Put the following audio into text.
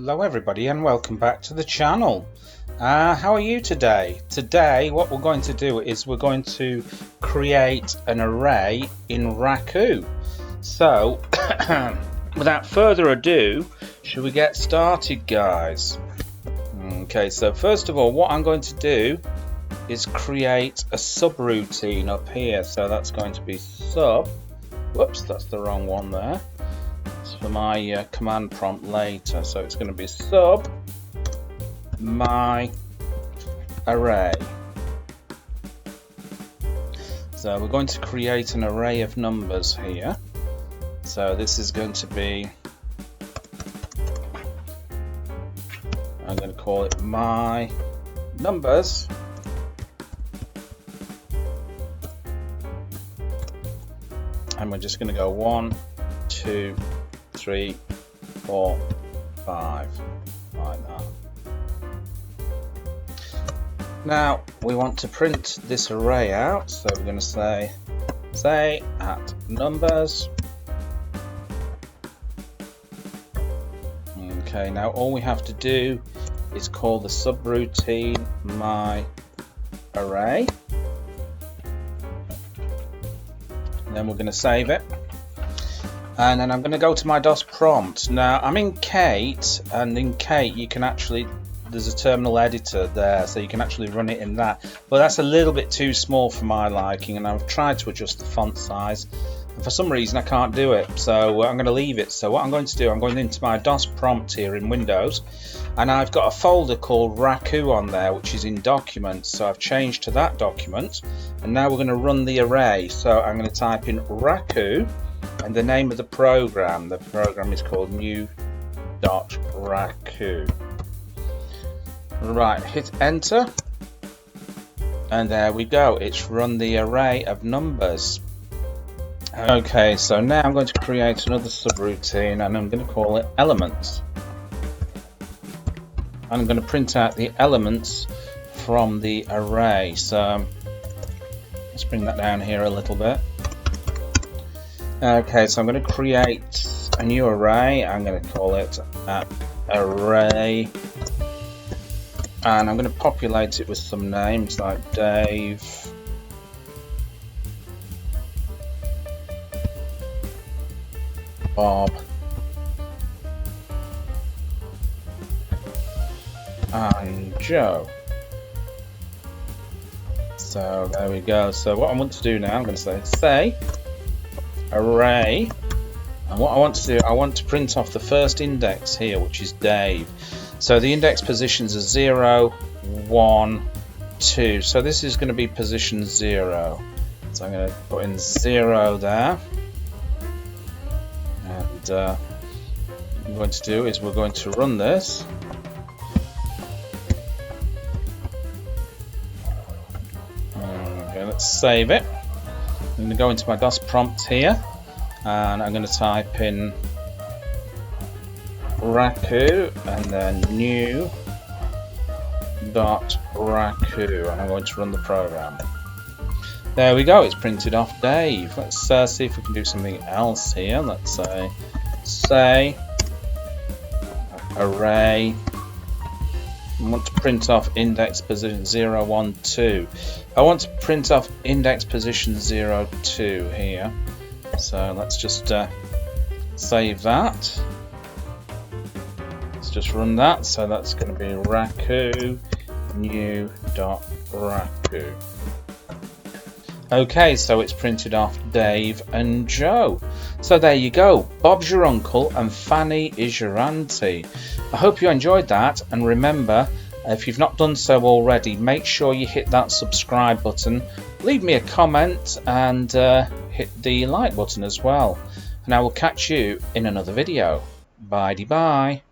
Hello everybody and welcome back to the channel. How are you today? Today what we're going to do is we're going to create an array in Raku. So without further ado, should we get started, guys? Okay, so first of all what I'm going to do is create a subroutine up here. So that's going to be sub, whoops, that's the wrong one there. For my command prompt later, so it's going to be sub my array. So we're going to create an array of numbers here. So this is going to be, I'm going to call it my numbers, and we're just going to go 1, 2, 3, 4, 5, like that. Now we want to print this array out, so we're going to say at numbers. Okay, now all we have to do is call the subroutine my array, and then we're going to save it. And then I'm going to go to my DOS prompt. Now I'm in Kate, and in Kate you can actually, there's a terminal editor there, so you can actually run it in that, but that's a little bit too small for my liking, and I've tried to adjust the font size and for some reason I can't do it, so I'm going to leave it. So what I'm going to do, I'm going into my DOS prompt here in Windows, and I've got a folder called Raku on there which is in documents, so I've changed to that document, and now we're going to run the array. So I'm going to type in Raku and the name of the program. The program is called new.raku. Right, hit enter, and there we go, it's run the array of numbers. Okay, so now I'm going to create another subroutine, and I'm going to call it elements. I'm going to print out the elements from the array. So let's bring that down here a little bit. Okay, so I'm going to create a new array. I'm going to call it array, and I'm going to populate it with some names like Dave, Bob, and Joe. So there we go. So what I want to do now, I'm going to say array, and what I want to do, I want to print off the first index here, which is Dave. So the index positions are 0, 1, 2, so this is going to be position 0, so I'm going to put in 0 there, and what I'm going to do is we're going to run this. Okay, let's save it. I'm going to go into my DOS prompt here, and I'm going to type in Raku and then new.raku, and I'm going to run the program. There we go, it's printed off Dave. Let's see if we can do something else here. Let's say array. I want to print off index position 0, 1, 2. I want to print off index position 0, 2 here. So let's just save that. Let's just run that. So that's going to be Raku new.raku. Okay, so it's printed off Dave and Joe. So there you go. Bob's your uncle and Fanny is your auntie. I hope you enjoyed that, and remember, if you've not done so already, make sure you hit that subscribe button, leave me a comment, and hit the like button as well. And I will catch you in another video. Bye-bye.